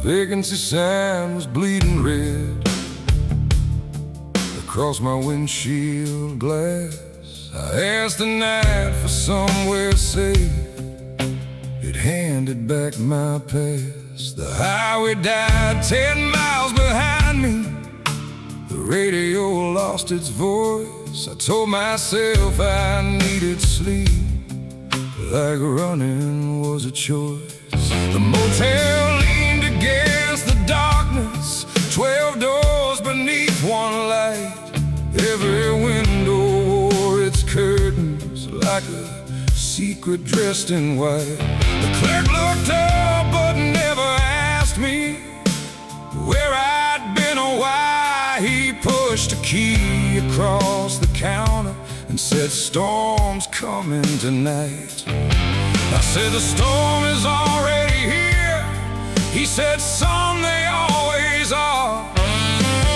vacancy sign was bleeding red across my windshield glass. I asked the night for somewhere safe. It handed back my past. The highway died 10 miles behind me. The radio lost its voice. I told myself I needed sleep, like running was a choice. The motel leaned against the darkness, 12 doors beneath one light. Every window wore its curtains like a secret dressed in white. The clerk looked up but never asked me where I'd been or why. He pushed a key across the counter and said, "Storm's coming tonight." I said, "The storm is already here." He said, "Son, they always are."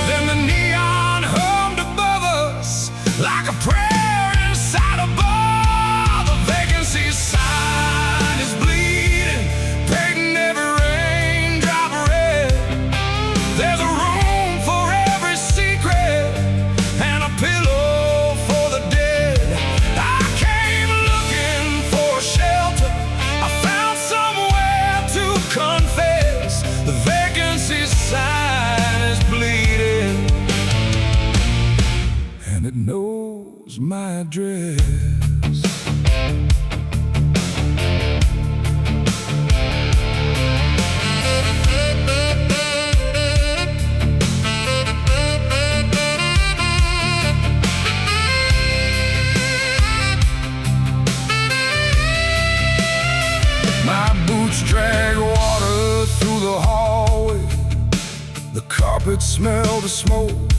Then the neon hummed above us like a prayer inside a bar. The vacancy sign is bleeding, painting every raindrop red. There's a room for every secret and a pillow for the dead. I came looking for shelter. I found somewhere to confess. The vacancy sign is bleeding, and it knows my address. My boots drag water through the hallway. The carpet smelled of smoke.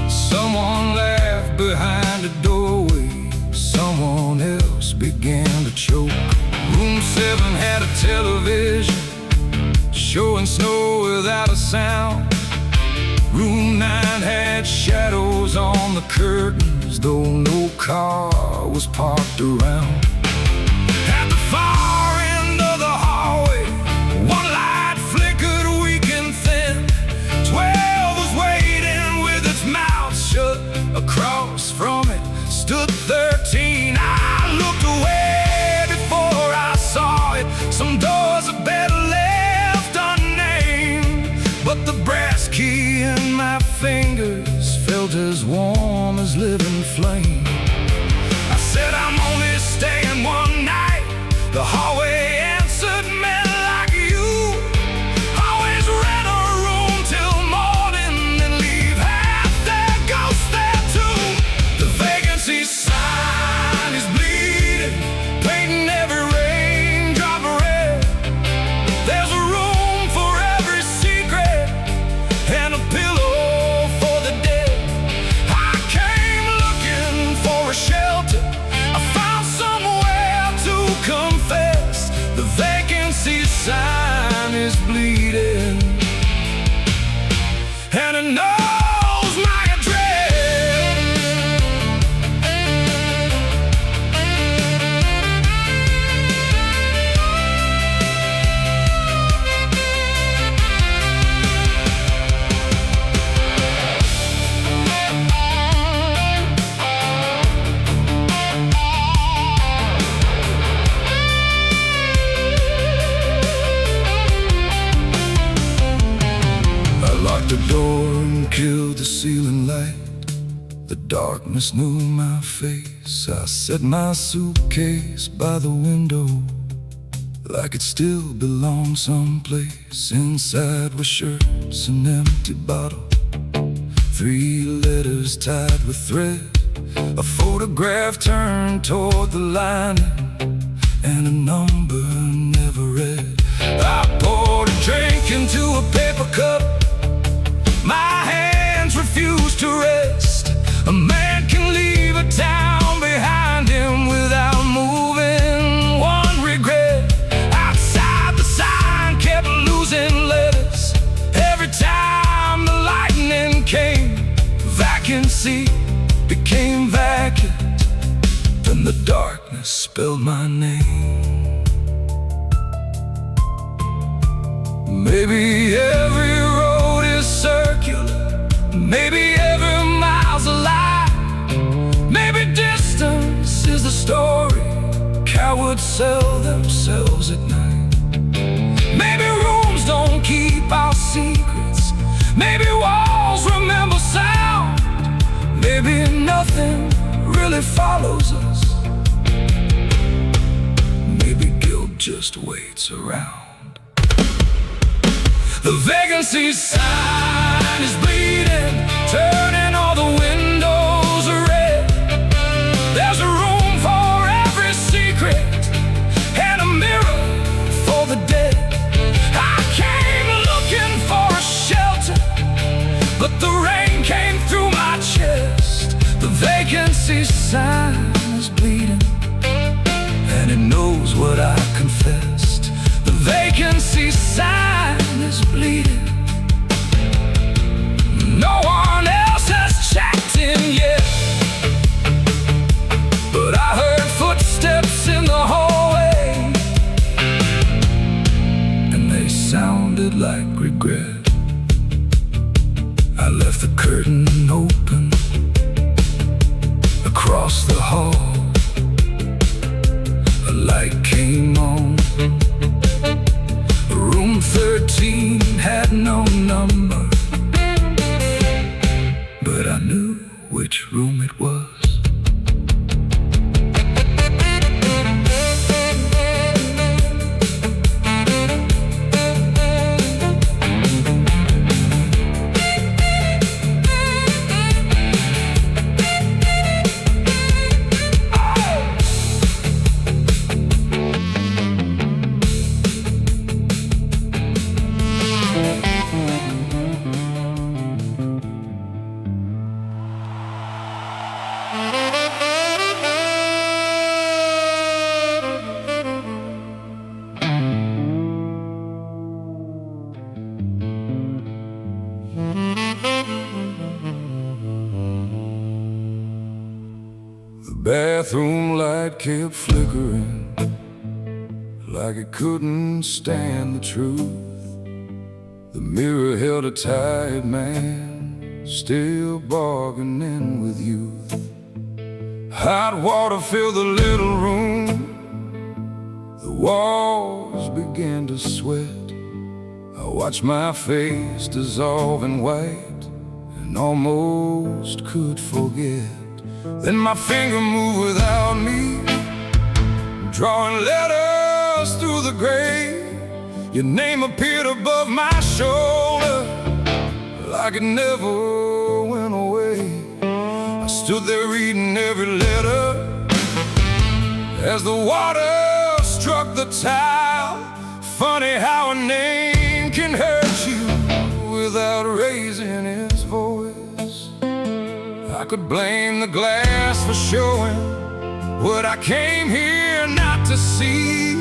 Someone laughed behind a doorway. Someone else began to choke. Room 7 had a television showing snow without a sound. Room 9 had shadows on the curtains, though no car was parked around. At the far end of the hallway, one light flickered weak and thin. 12 was waiting with its mouth shut. Across from it stood 13. I looked away before I saw it. Some doors are better left unnamed, but the brass key in my fingers felt as warm as living flame. I said, "I'm only staying one night." The hallway answered me like you. Always rent a room till morning, then leave half their ghosts there too. The vacancy sign is bleeding, painting every raindrop red. There's a room for every secret and a pillow for the dead. I came looking for a shelter. I found somewhere to confess. The vacancy sign is bleeding, and it knows my address. I locked the door and killed the ceiling light. The darkness knew my face. I set my suitcase by the window like it still belonged someplace. Inside were shirts, an empty bottle, 3 letters tied with thread, a photograph turned toward the lining, and a number never read. I poured a drink into a paper cup. My hands refused to rest. A man can leave a town behind him without moving one regret. Outside, the sign kept losing letters every time the lightning came. Vacancy became vacant, then the darkness spelled my name. Maybe every road is circular, maybe every mile's a lie. Maybe distance is the story cowards sell themselves at night. Maybe rooms don't keep our secrets, maybe walls remember sound. Maybe nothing really follows us, maybe guilt just waits around. The vacancy sign is bleeding, turning all the windows red. There's a room for every secret and a mirror for the dead. I came looking for a shelter, but the rain came through my chest. The vacancy sign is bleeding, and it knows what I confessed. The vacancy sign is bleeding. No one else has checked in yet, but I heard footsteps in the hallway, and they sounded like regret. I left the curtain open across the hall. A light came on. Room 13 had no number, but I knew which room it was. Bathroom light kept flickering, like it couldn't stand the truth. The mirror held a tired man, still bargaining with youth. Hot water filled the little room, the walls began to sweat. I watched my face dissolve in white and almost could forget. Then my finger moved without me, drawing letters through the gray. Your name appeared above my shoulder, like it never went away. I stood there reading every letter as the water struck the tile. Funny how a name can hurt you without raising its voice. I could blame the glass for showing what I came here not to see,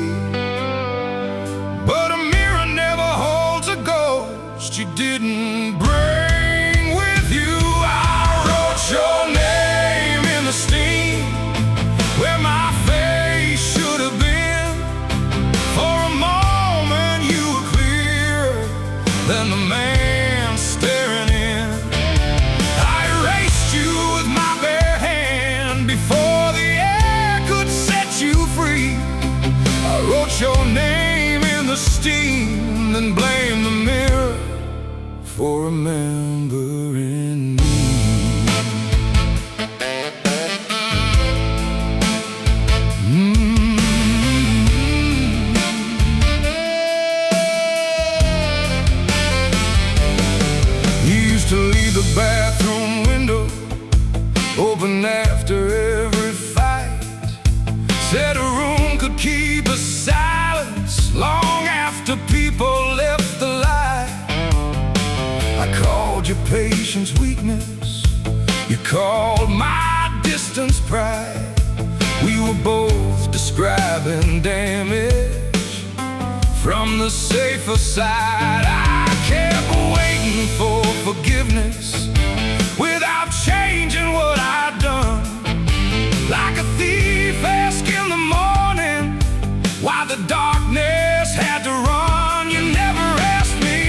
but a mirror never holds a ghost you didn't bring with you. I wrote your name in the steam where my face should have been. For a moment you were clearer than the man staring in. I erased you with my bare hand before the air could set you free. I wrote your name in the steam, then blamed the mirror for remembering me. You used to leave the bathroom window open after every fight. Said a room could keep a silence long after people left the light. I called your patience weakness, you called my distance pride. We were both describing damage from the safer side. I kept waiting for forgiveness without changing what I'd done. Like a thief asked in the morning why the darkness had to run. You never asked me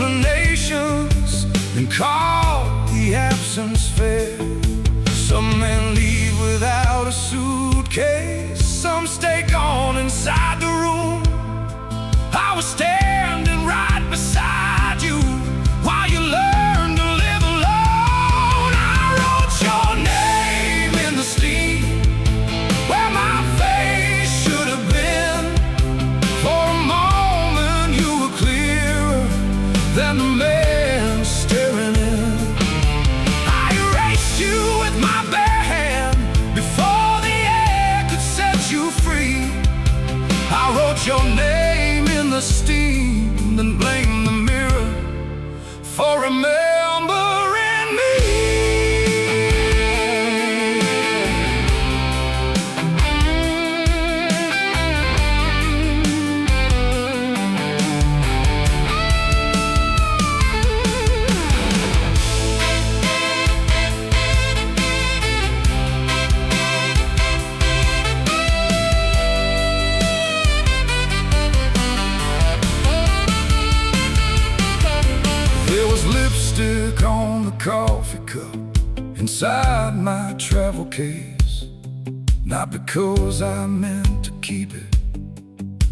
explanations and call the absence fair. Some men leave without a suitcase, some stay gone inside the room. I was standing right beside you while you learned to live alone. I wrote your name in the steam where my face should have been. For a moment you were clearer than the man staring in. I erased you with my bare hand before the air could set you free. I wrote your name in the steam, then blamed the mirror for remembering me. There was lipstick on the coffee cup inside my travel case. Not because I meant to keep it,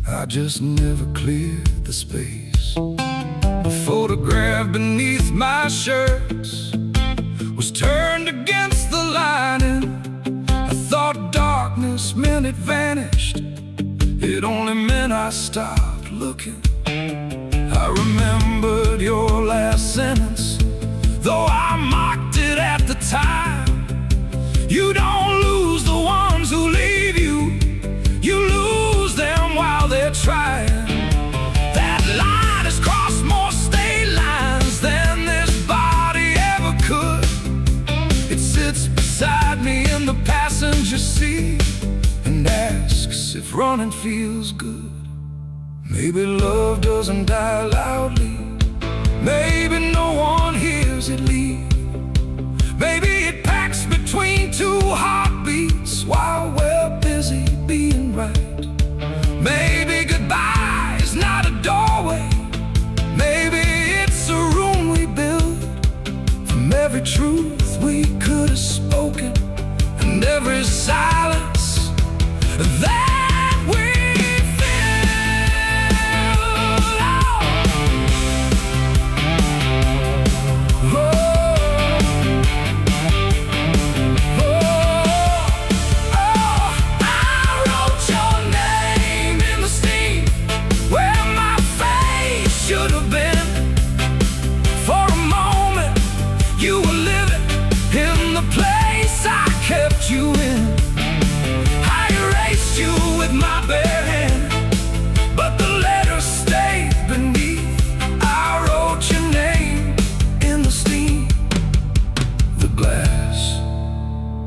I just never cleared the space. The photograph beneath my shirts was turned against the lining. I thought darkness meant it vanished. It only meant I stopped looking. I remembered your last sentence, though I mocked it at the time. You don't lose the ones who leave you, you lose them while they're trying. That line has crossed more state lines than this body ever could. It sits beside me in the passenger seat and asks if running feels good. Maybe love doesn't die loudly, maybe no one hears it leave. Maybe it packs between two heartbeats while we're busy being right. Maybe goodbye is not a doorway, maybe it's a room we build from every truth we could have spoken and every silence that we you in. I erased you with my bare hand, but the letters stayed beneath. I wrote your name in the steam. The glass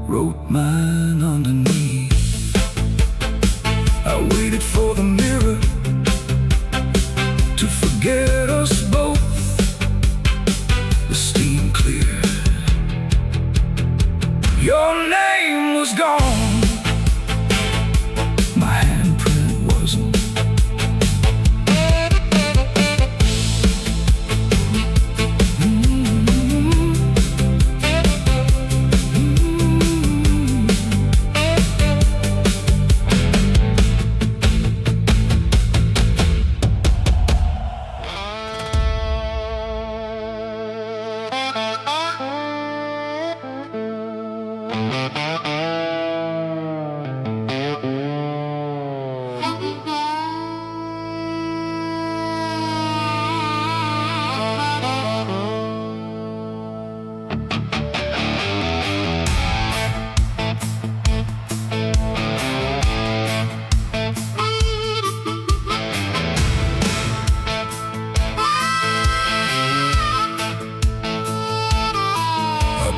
wrote mine underneath. I waited for the mirror to forget us both. The steam cleared. Your name was gone, my handprint wasn't.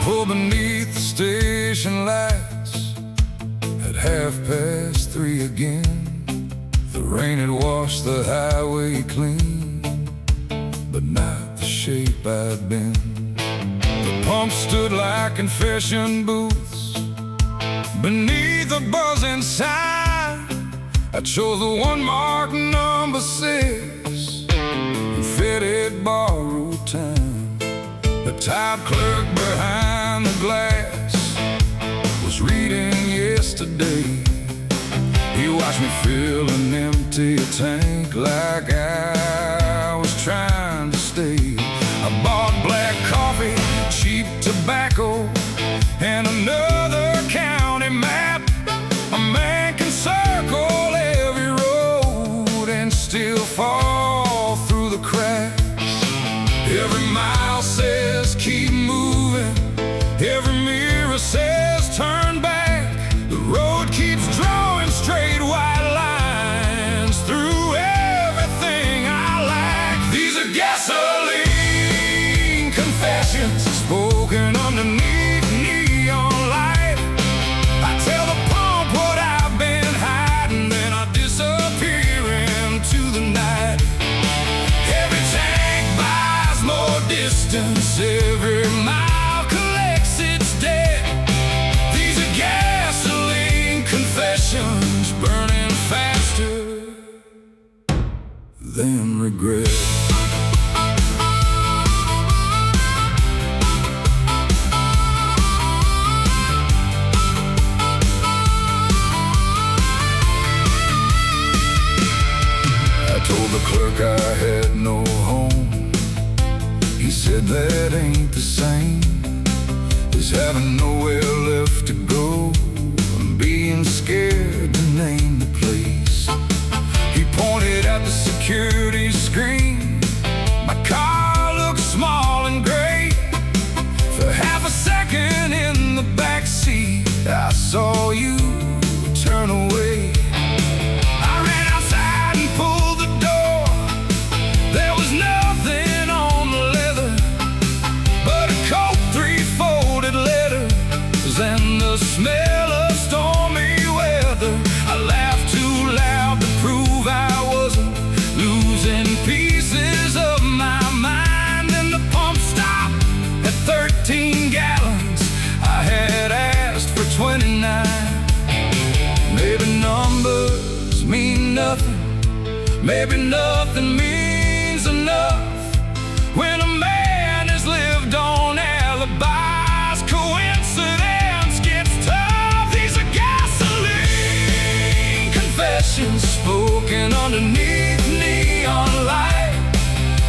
Pull beneath the station lights at 3:30 again. The rain had washed the highway clean, but not the shape I'd been. The pump stood like confession booths beneath a buzzing sign. I chose the one marked number 6 and fitted barroom. time. The type clerk behind the glass was reading yesterday. He watched me fill an empty tank like I was trying to stay. I bought black coffee, cheap tobacco, and another county map. A man can circle every road and still fall through the cracks. Every mile says keep moving, every mirror says turn back. The road keeps drawing straight white lines through everything I lack. These are gasoline confessions spoken underneath neon light. I tell the pump what I've been hiding, then I disappear into the night. Every tank buys more distance, every mile collects its debt. These are gasoline confessions burning faster than regret. Told the clerk I had no home. He said that ain't the same as having nowhere left to go and being scared to name the place. He pointed at the security screen. My car looked small and gray. For half a second in the back seat, I saw you turn away. And the smell of stormy weather. I laughed too loud to prove I wasn't losing pieces of my mind. And the pump stopped at 13 gallons. I had asked for 29. Maybe numbers mean nothing. Maybe nothing means enough when a man has lived on alibis. Coincidence gets tough. These are gasoline confessions spoken underneath neon light.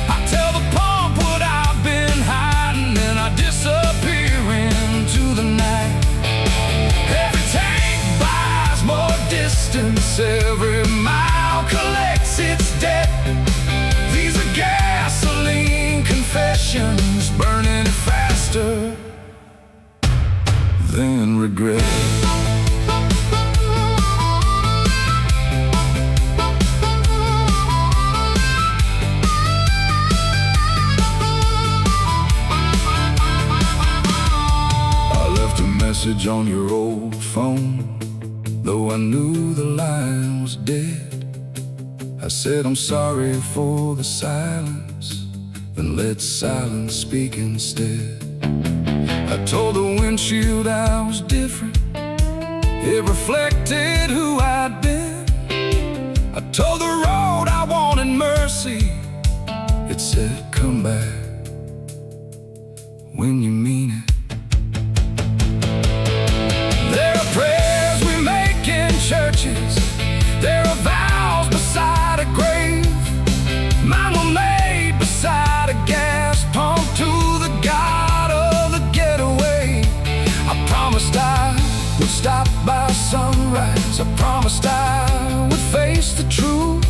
I tell the pump what I've been hiding, and I disappear into the night. Every tank buys more distance, every mile collects its debt. These are gasoline confessions burning faster than regret. I left a message on your old phone, though I knew the line was dead. I said I'm sorry for the silence, then let silence speak instead. I told the windshield I was different, it reflected who I'd been. I told the road I wanted mercy, it said come back when you mean it. There are prayers we make in churches, there are vows beside a grave. Mine were made beside a gas pump to the God of the getaway. I promised I would stop by sunrise. I promised I would face the truth,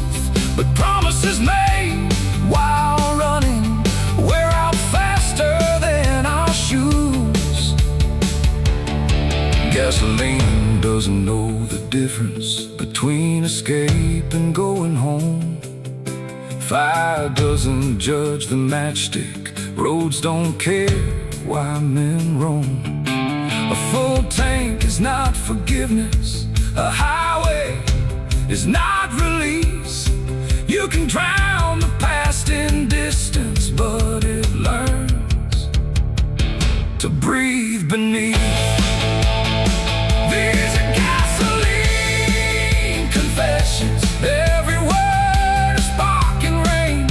but promises made while running wear out faster than our shoes. Gasoline doesn't know the difference between escape and going home. Fire doesn't judge the matchstick, roads don't care why men roam. A full tank is not forgiveness, a highway is not release. You can drown the past in distance, but it learns to breathe beneath. These are gasoline confessions, every word is spark and rain.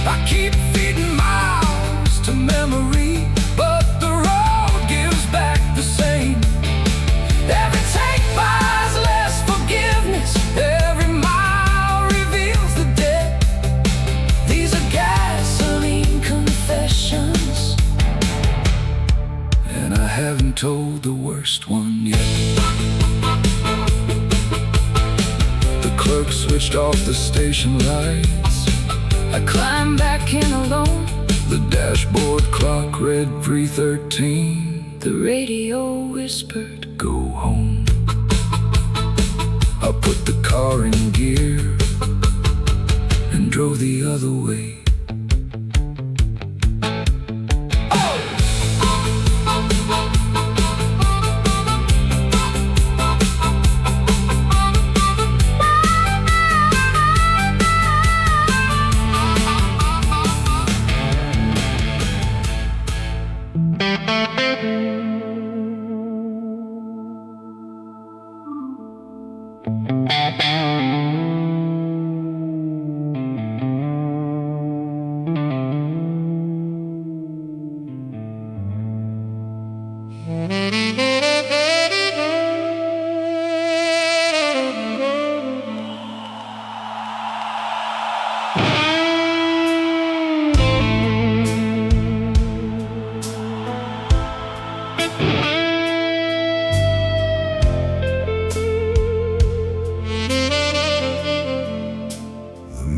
I keep feeding my told the worst one yet. The clerk switched off the station lights. I climbed back in alone. The dashboard clock read 3:13. The radio whispered, "Go home." I put the car in gear and drove the other way.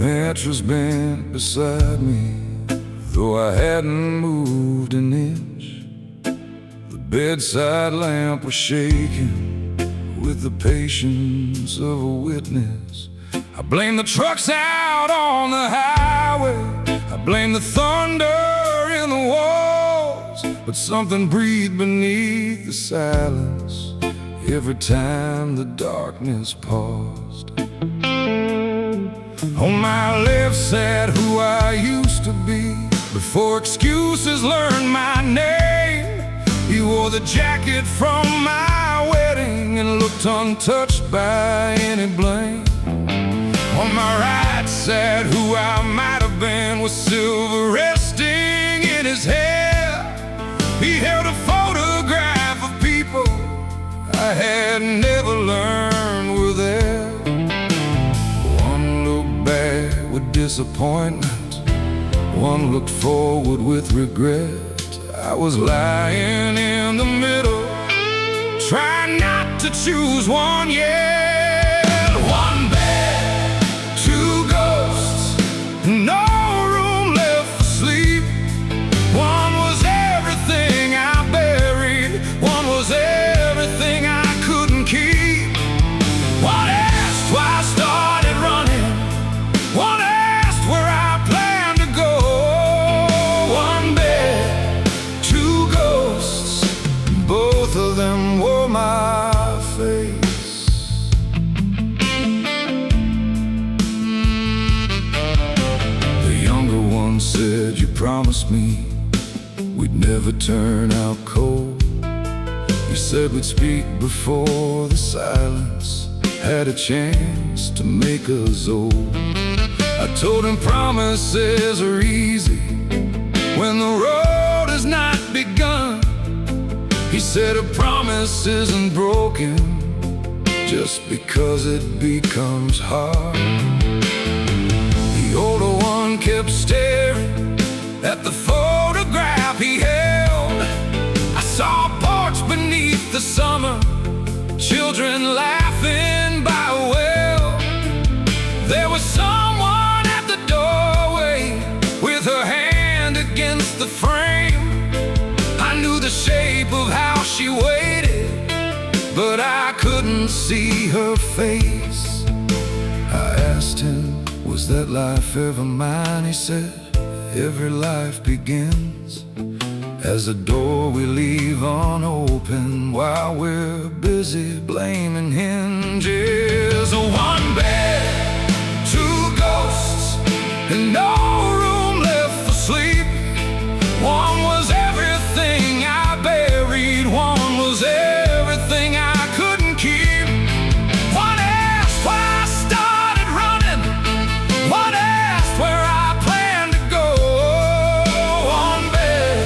Mattress bent beside me, though I hadn't moved an inch. The bedside lamp was shaking with the patience of a witness. I blame the trucks out on the highway, I blame the thunder in the walls, but something breathed beneath the silence every time the darkness paused. On my left sat who I used to be, before excuses learned my name. He wore the jacket from my wedding and looked untouched by any blame. On my right sat who I might have been, with silver resting in his hair. He held a photograph of people I had never learned were there. With disappointment, one looked forward with regret. I was lying in the middle, trying not to choose one yet. One bed, two ghosts, no room left for sleep. One was everything I buried, one was everything I couldn't keep. One asked why I started running, one asked where I planned to go. One bed, two ghosts, both of them wore my face. The younger one said, "You promised me we'd never turn out cold." He said we'd speak before the silence had a chance to make us old. I told him promises are easy when the road is not begun. He said a promise isn't broken just because it becomes hard. The older one kept staring at the photograph he held. I saw a porch beneath the summer, children laughing by a well. There was someone at the doorway with her hand against the frame. I knew the shape of how she waited, but I couldn't see her face. I asked him, "Was that life ever mine?" He said, "Every life begins as a door we leave unopened while we're busy blaming hinges." One bed, two ghosts, and no room left for sleep. One was everything I buried, one was everything I couldn't keep. One asked why I started running, one asked where I planned to go. One bed,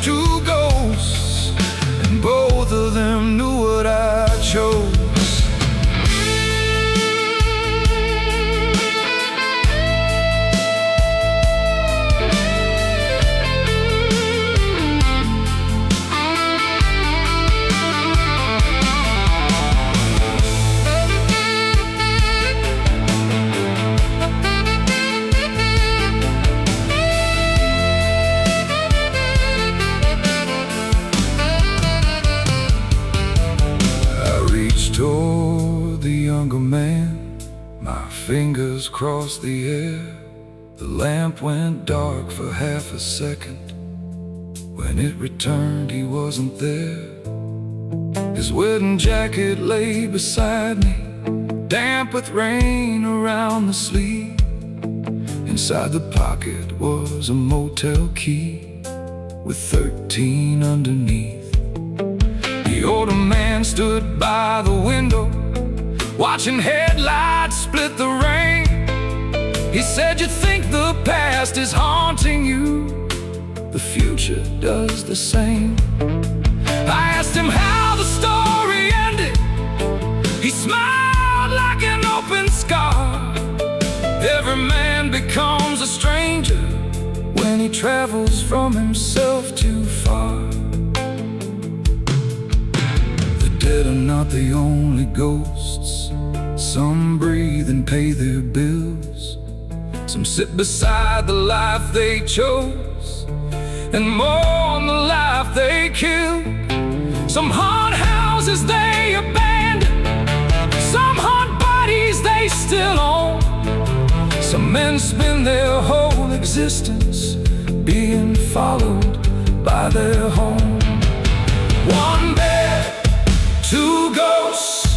two ghosts, and both of them knew what I chose. across the air. The lamp went dark for half a second. When it returned, he wasn't there. His wedding jacket lay beside me, damp with rain around the sleeve. Inside the pocket was a motel key with 13 underneath. The older man stood by the window, watching headlights split the rain. He said, "You think the past is haunting you? The future does the same." I asked him how the story ended. He smiled like an open scar. Every man becomes a stranger when he travels from himself too far. The dead are not the only ghosts. Some breathe and pay their bills. Some sit beside the life they chose and mourn the life they killed. Some haunt houses they abandoned. Some haunt bodies they still own. Some men spend their whole existence being followed by their home. One bed, two ghosts,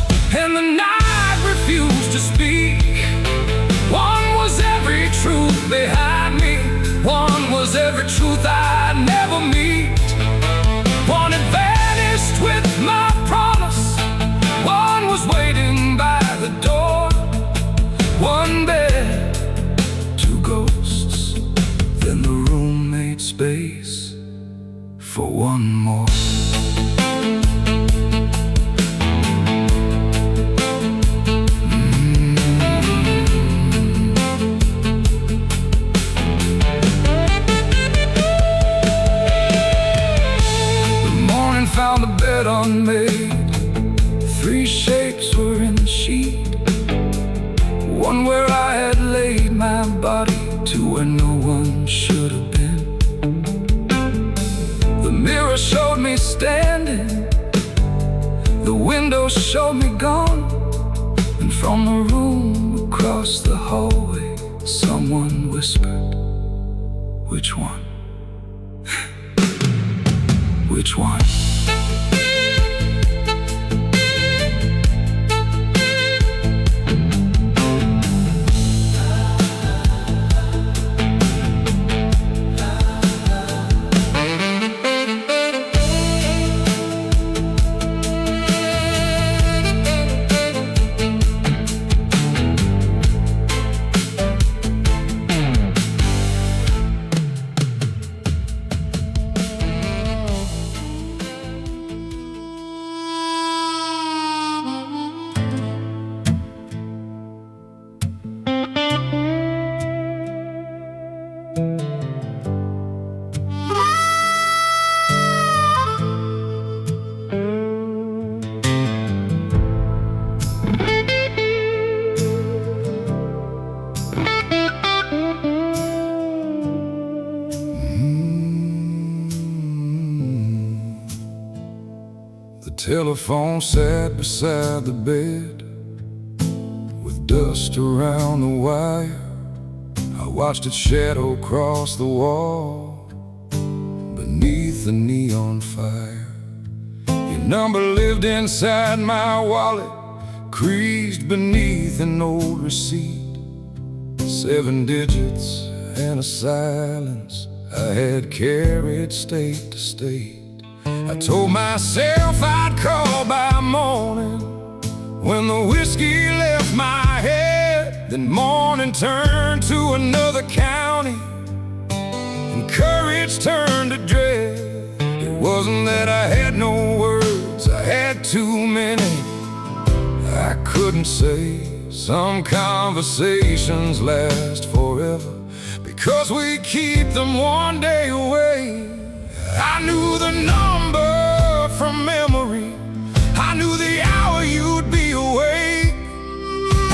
and the night refused to speak. One was every truth behind me. One was every truth I'd never meet. One had vanished with my promise. One was waiting by the door. One bed, two ghosts. Then the room made space for one more. Found the bed unmade. Three shapes were in the sheet. One where I had laid my body, two where no one should have been. The mirror showed me standing. The window showed me gone. And from the room across the hallway, someone whispered, "Which one? Which one?" The telephone sat beside the bed with dust around the wire. I watched its shadow cross the wall beneath the neon fire. Your number lived inside my wallet, creased beneath an old receipt. 7 digits and a silence I had carried state to state. I told myself I'd call by morning when the whiskey left my head. Then morning turned to another county and courage turned to dread. It wasn't that I had no words, I had too many I couldn't say. Some conversations last forever because we keep them one day away. I knew the number from memory. I knew the hour you'd be awake.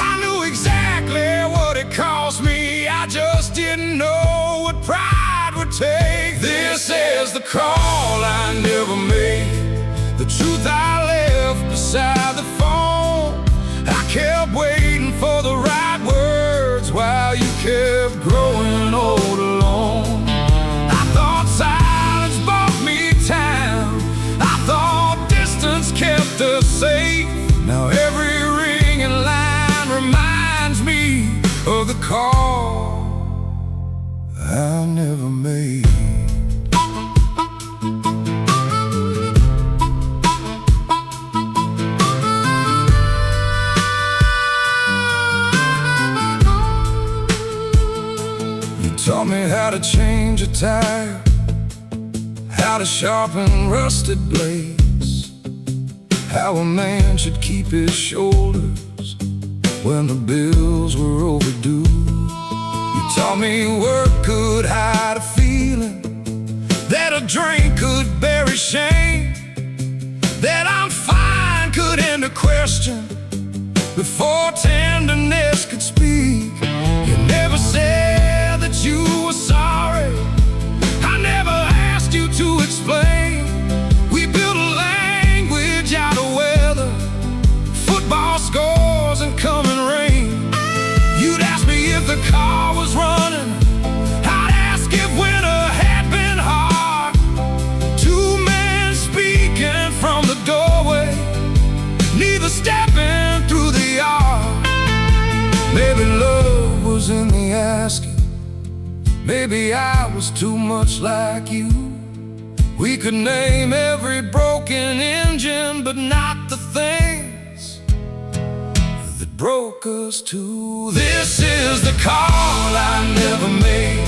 I knew exactly what it cost me. I just didn't know what pride would take. This is the call I never made, the truth I left beside the phone. I kept waiting for the right words while how to change a tire, how to sharpen rusted blades, how a man should keep his shoulders when the bills were overdue. You taught me work could hide a feeling, that a drink could bury shame, that I'm fine could end a question before tenderness could speak. You never said that you were sorry, I never asked you to explain. We built a language out of weather, football scores and coming rain. You'd ask me if the car was running, I'd ask if winter had been hard. Two men speaking from the doorway, neither stepping through the yard. Maybe love was in the asking, maybe I was too much like you. We could name every broken engine, but not the things that broke us too. This is the call I never made,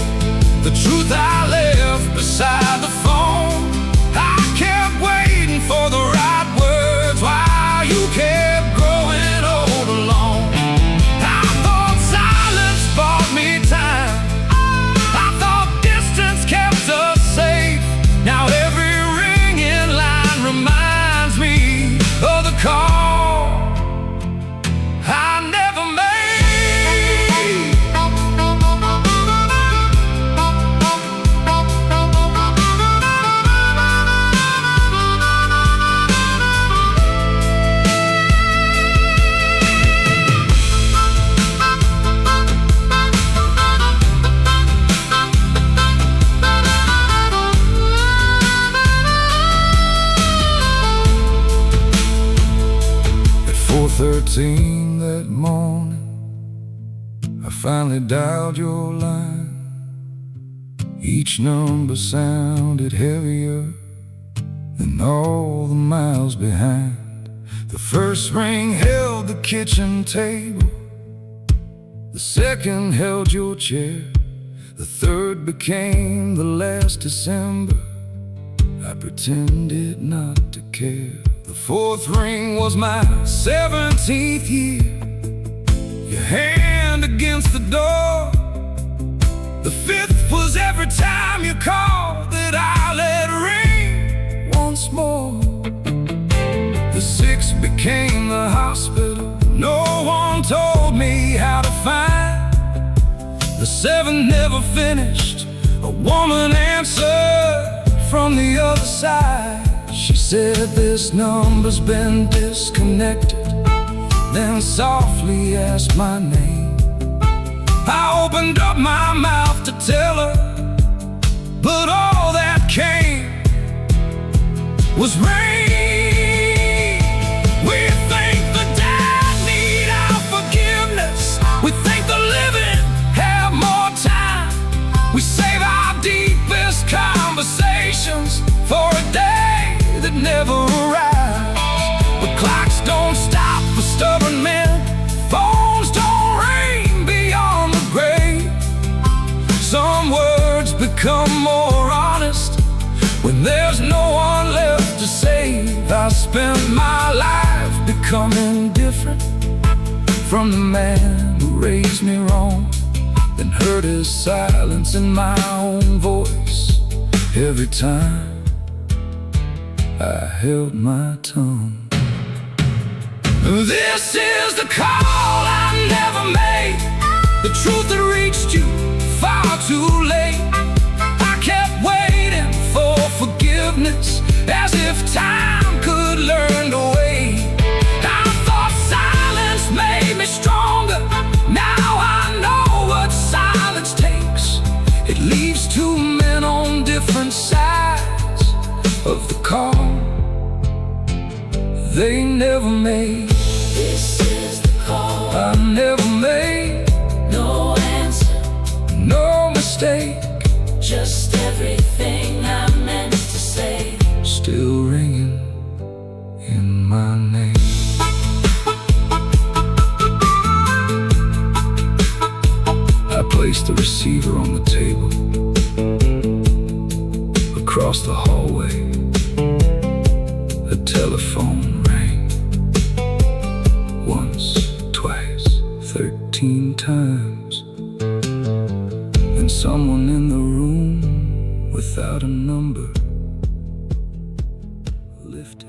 the truth I left beside the phone. I kept waiting for the right words while you kept growing old alone. I thought silence bought me time, I thought distance kept us safe. Now every ringing line reminds me of the call I never made. At 4:13 that morning, I finally dialed your line. Each number sounded heavier than all the miles behind. The first ring held the kitchen table, the second held your chair, the third became the last December. I pretended not to care. The fourth ring was my 17th year, your hand against the door. The fifth was every time you called that I let ring once more. The sixth became the hospital no one told me how to find. The seventh never finished, a woman answered from the other side. She said, this number's been disconnected, then softly asked my name. I opened up my mouth to tell her, but all that came was rain. We think the dead need our forgiveness, we think the living have more time. We save our deepest conversations for a day that never arrives. But clocks don't stop for stubborn men, phones don't ring beyond the grave. Some words become more honest when there's no one left to save. I spent my life becoming different from the man who raised me wrong, then heard his silence in my own voice every time I held my tongue. This is the call I never made, the truth that reached you far too late. I kept waiting for forgiveness, as if time could learn to wait. I thought silence made me stronger, now I know what silence takes. It leaves two men on different sides of the call they never made. This is the call I never made, no answer, no mistake, just everything I meant to say, still ringing in my name. I placed the receiver on the table, across the hallway, the telephone rang. Once, twice, 13 times. And someone in the room without a number lifted.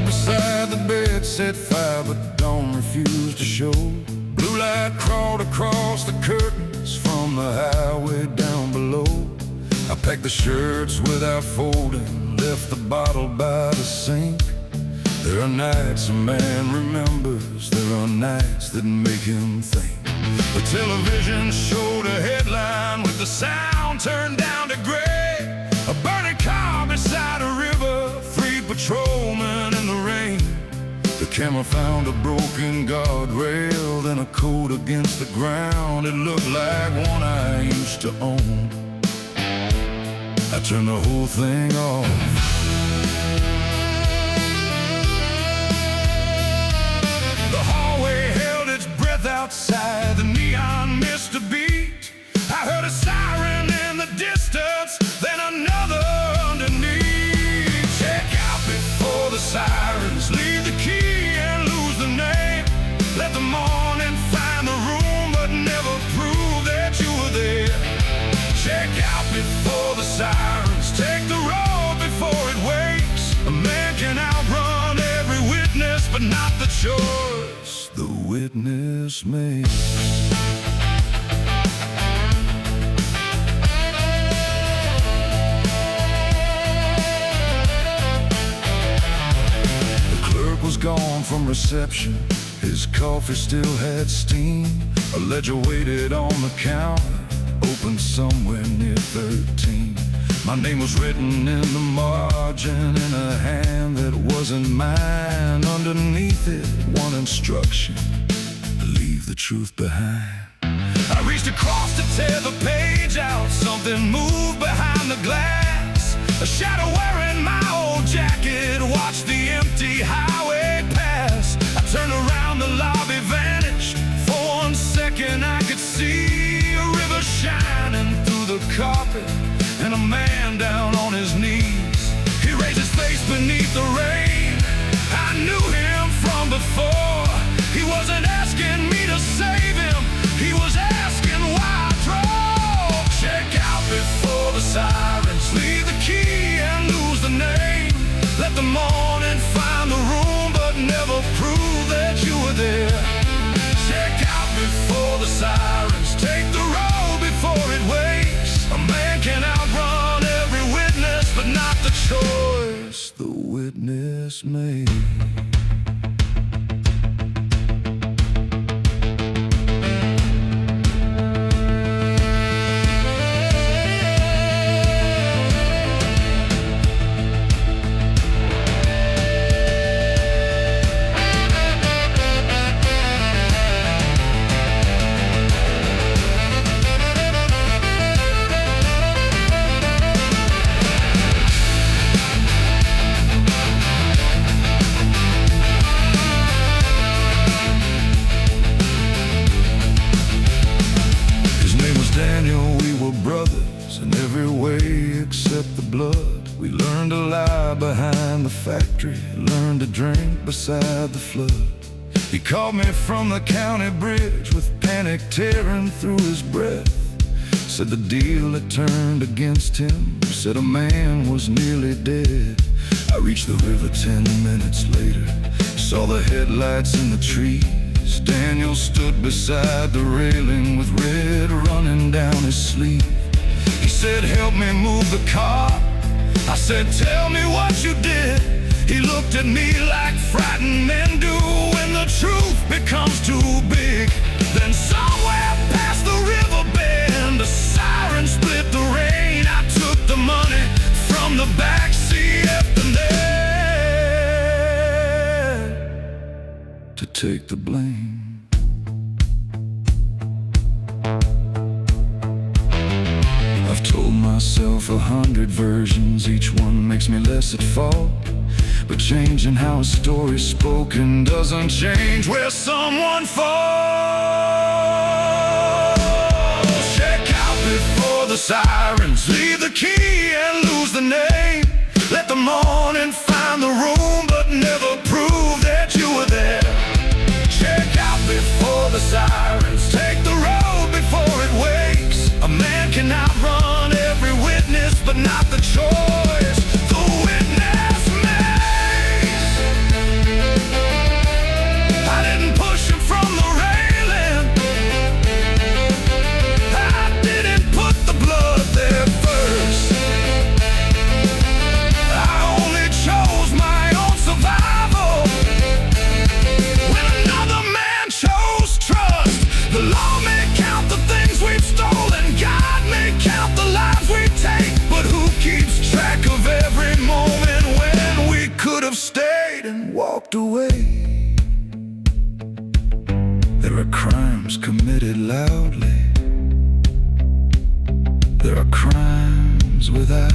Beside the bed set fire, but dawn refused to show. Blue light crawled across the curtains from the highway down below. I packed the shirts without folding, left the bottle by the sink. There are nights a man remembers, there are nights that make him think. The television showed a headline with the sound turned down to gray. A burning car beside a river, 3 patrolmen in the rain. The camera found a broken guardrail, then a coat against the ground. It looked like one I used to own. I turned the whole thing off. The hallway held its breath outside, the neon missed a beat. I heard a siren in the distance, then another underneath. Check out before the sirens, leave the key and lose the name. Let the morning find the room, but never prove that you were there. Check out before the sirens, take the road before it wakes. A man can outrun every witness, but not the choice the witness makes. Was gone from reception, his coffee still had steam. A ledger waited on the counter, open somewhere near 13. My name was written in the margin in a hand that wasn't mine. Underneath it, one instruction: leave the truth behind. I reached across to tear the page out. Something moved behind the glass. A shadow wearing my old jacket watched the empty highway pass. I turned around, the lobby vanished. For 1 second I could see a river shining through the carpet and a man down on his knees. He raised his face beneath the rain. I knew him from before. He wasn't asking me to save him, he was asking why I drove. Check out before the sirens, leave the key and lose the name. Let the morning find the room, but never prove that you were there. Check out before the sirens, take the road before it wakes. A man can outrun every witness, but not the choice the witness made. We learned to lie behind the factory, learned to drink beside the flood. He called me from the county bridge with panic tearing through his breath. Said the deal had turned against him, said a man was nearly dead. I reached the river 10 minutes later, saw the headlights in the trees. Daniel stood beside the railing with red running down his sleeve. He said, help me move the car. I said, tell me what you did. He looked at me like frightened men do when the truth becomes too big. Then somewhere past the river bend, a siren split the rain. I took the money from the backseat, left him there to take the blame. I've told myself 100 versions, each one makes me less at fault. But changing how a story's spoken doesn't change where someone falls. Check out before the sirens, leave the key and lose the name. Let the morning find the room but never prove that you were there. Check out before the sirens, take the road before it wakes. A man can outrun every witness but not the choice the witness makes. I didn't push him from the railing, I didn't put the blood there first. I only chose my own survival when another man chose trust. The law may count the things we've stolen, God may count the lives we take, but who keeps track of every moment when we could have stayed and walked away? There are crimes committed loudly, there are crimes without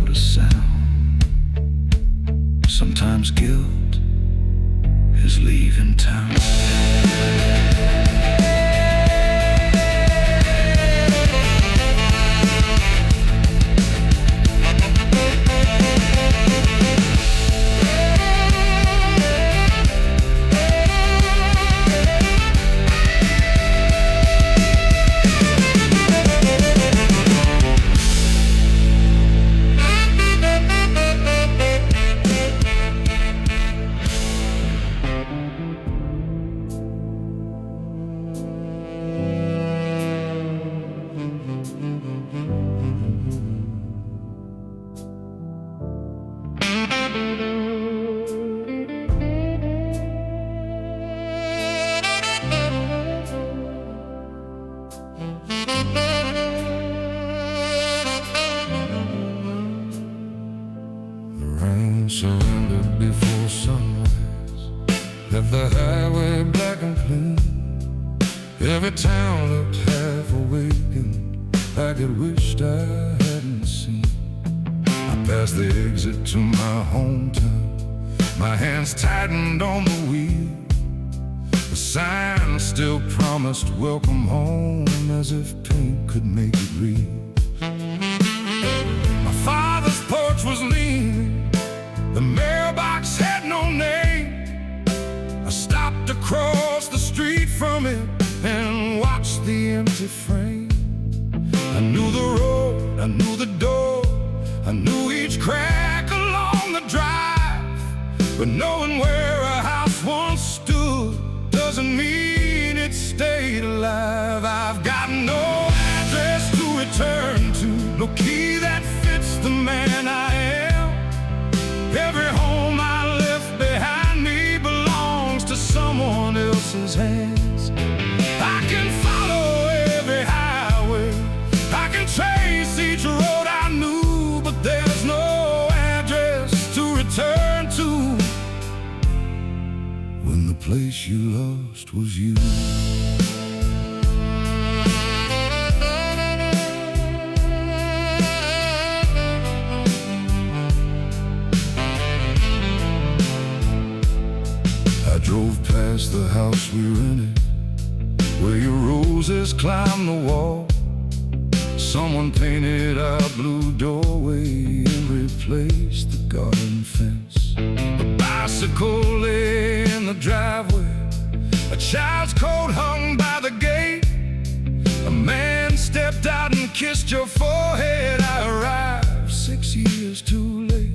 a sound. Sometimes guilt is leaving town. Surrendered before sunrise, left the highway black and clean. Every town looked half awakened, like it wished I hadn't seen. I passed the exit to my hometown, my hands tightened on the wheel. The sign still promised welcome home, as if paint could make it real. My father's porch was leaning, the mailbox had no name. I stopped across the street from it and watched the empty frame. I knew the road, I knew the door, I knew each crack along the drive. But knowing where a house once stood doesn't mean it stayed alive. I've got no address to return to, no key that fits the man I am. Every home I left behind me belongs to someone else's hands. I can follow every highway, I can trace each road I knew, but there's no address to return to when the place you lost was you. I drove past the house we rented, where your roses climbed the wall. Someone painted our blue doorway and replaced the garden fence. A bicycle lay in the driveway, A child's coat hung by the gate. A man stepped out and kissed your forehead. I arrived 6 years too late.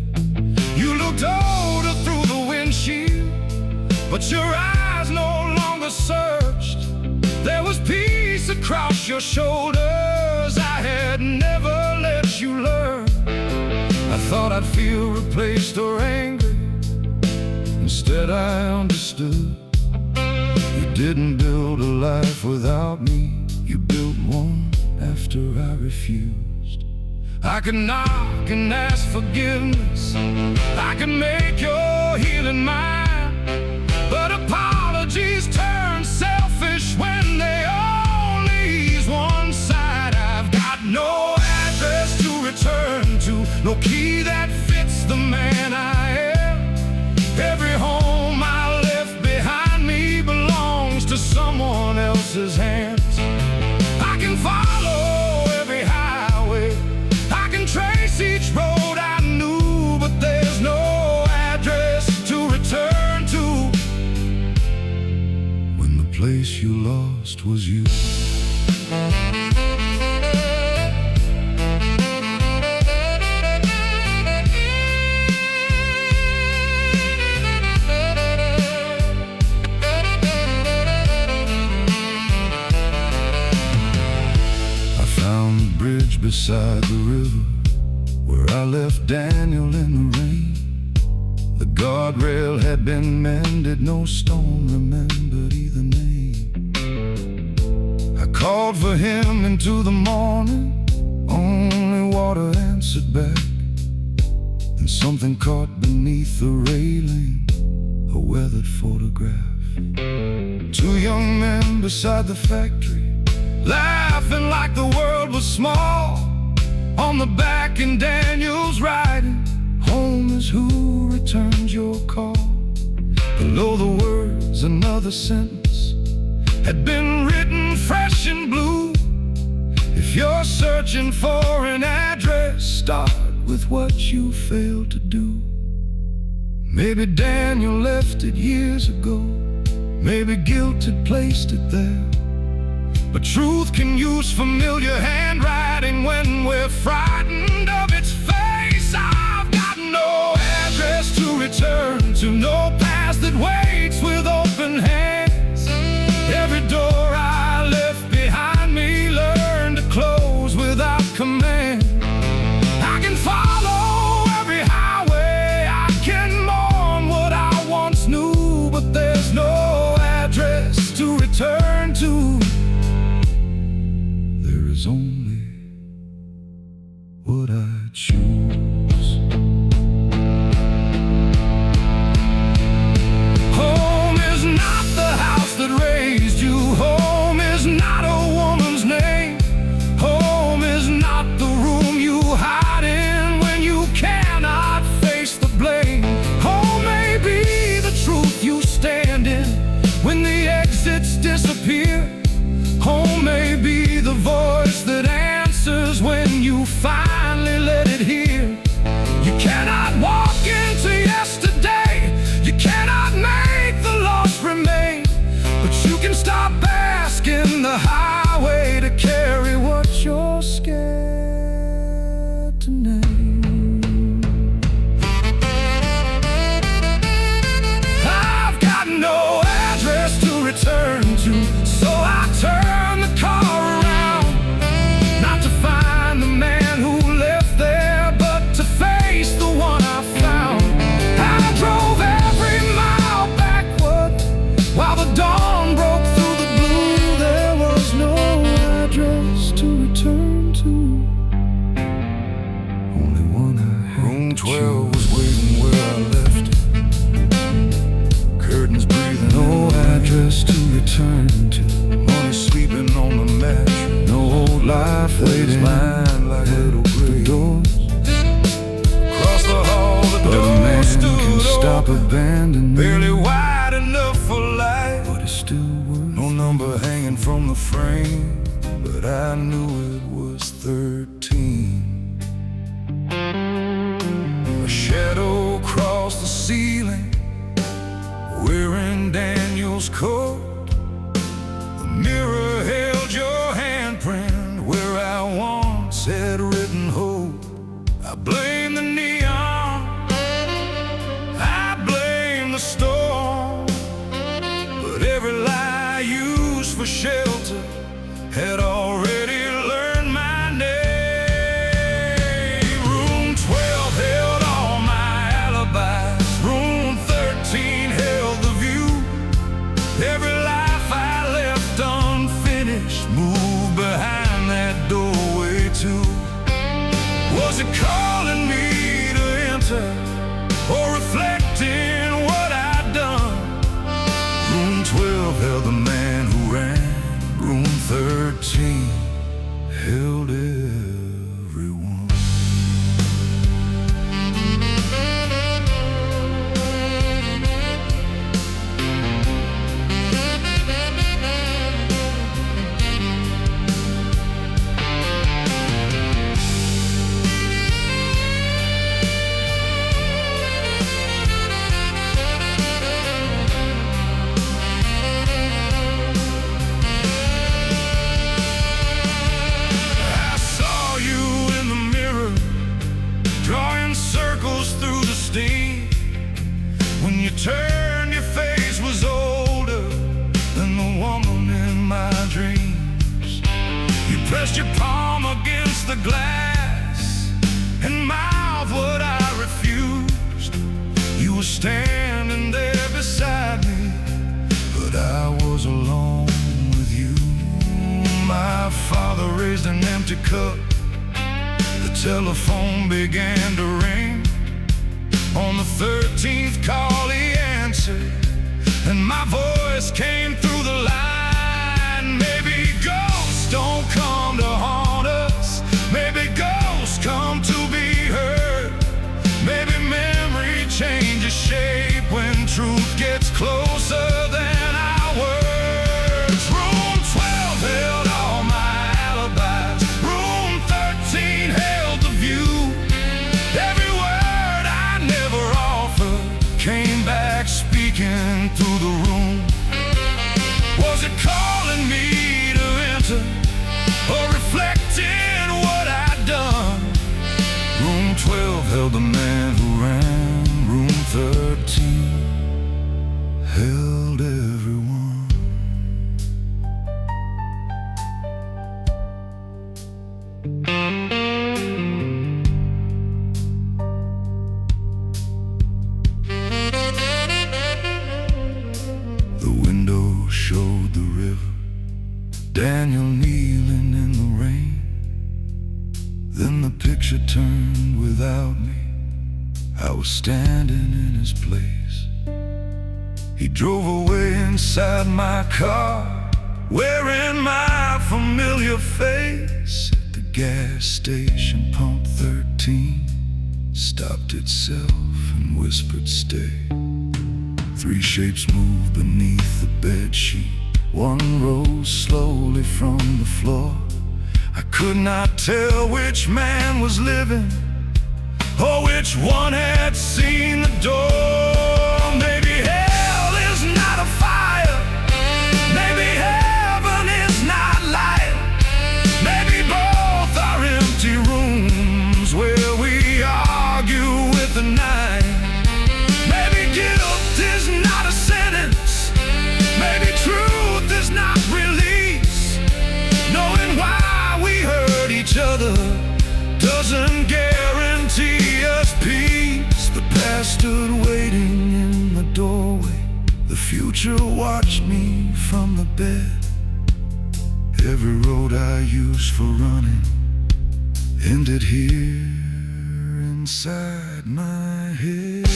You looked older through the windshield, but your eyes no longer searched. There was peace across your shoulders. I had never let you learn. I thought I'd feel replaced or angry. Instead I understood. You didn't build a life without me. You built one after I refused. I could knock and ask forgiveness. I could make your healing mine. But apologies turn selfish when they only ease one side. I've got no address to return to, no key that fits the man I am. Every home I left behind me belongs to someone else's hands. I can follow every highway, I can trace each road I knew, but there's no address to return to when the place you lost was you. Beside the river where I left Daniel in the rain. The guardrail had been mended, no stone remembered either name. I called for him into the morning, only water answered back. And something caught beneath the railing, a weathered photograph. 2 young men beside the factory, laughing like the world was small. On the back in Daniel's writing, home is who returns your call. Below the words, another sentence had been written fresh in blue. If you're searching for an address, start with what you failed to do. Maybe Daniel left it years ago, maybe guilt had placed it there. But truth can use familiar handwriting when we're frightened of its face. I've got no address to return to, no past that waits with open hands. Every door I left behind me learned to close without command. I can follow every highway, I can mourn what I once knew, but there's no address to return to. There's only what I choose. Home is not the house that raised you. Home is not a woman's name. Home is not the room you hide in when you cannot face the blame. Home may be the truth you stand in when the exits disappear. Home may be the voice that answers when you finally let it hear. You cannot walk into yesterday, you cannot make the lost remain, but you can stop asking the highway to carry what you're scared to name. I've got no address to return to, so I turn the car around, not to find the man who left there, but to face the one I found. I drove every mile backward while the dawn broke through the blue. There was no address to return to, only one I had. Room 12 was waiting where I left it, curtains breathing. No address to return to, sleeping on the mattress, no old life waiting line like little gray doors. Across the hall, the door stood can stop abandoning, barely wide enough for life, but it's still worth. No number hanging from the frame, but I knew it was 13. A shadow crossed the ceiling, wearing Daniel's coat. mirror held your handprint where I once had written hope. I blame the neon, I blame the storm, but every lie used for shelter had already learned my name. Room 12 held all my alibis. Room 13 held the view. Every life I left unfinished moved behind that doorway too. Was it calling me to enter, or reflecting what I'd done? Room 12 held the man who ran. Room 13 held everyone. When you turned, your face was older than the woman in my dreams. You pressed your palm against the glass and mouthed what I refused. You were standing there beside me, but I was alone with you. My father raised an empty cup. The telephone began to ring. On the 13th call he answered, and my voice came through the line. Maybe ghosts don't come to haunt us. Maybe ghosts come to be heard. Maybe memory changes shape when truth gets closer than our words. Room 12 held all my alibis. Room 13 held the view. Every word I never offered came back speaking through the room. Was it calling me to enter, or reflecting what I'd done? Room 12 held the man who ran. Room 13 held everyone. Showed the river, Daniel kneeling in the rain. Then the picture turned without me. I was standing in his place. He drove away inside my car, wearing my familiar face. At the gas station, pump 13 stopped itself and whispered, "Stay." Three shapes moved beneath the bedsheet. One rose slowly from the floor. I could not tell which man was living or which one had seen the door. Maybe hell is not a fire. Maybe heaven is not light. Maybe both are empty rooms where we argue with the night. Maybe guilt is not a sentence. Maybe truth is not release. Knowing why we hurt each other doesn't guarantee us peace. The past stood waiting in the doorway. The future watched me from the bed. Every road I used for running ended here inside my head.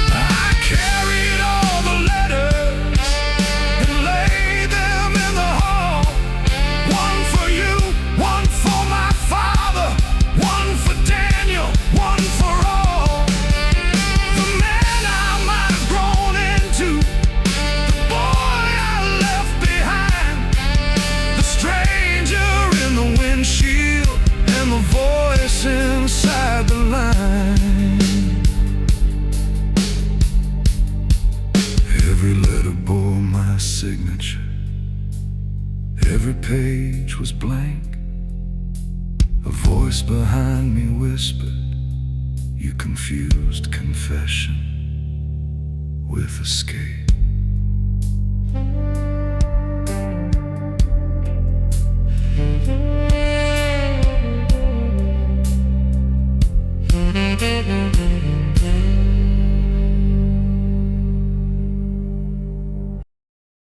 I carried all the letters voice behind me whispered, "You confused confession with escape."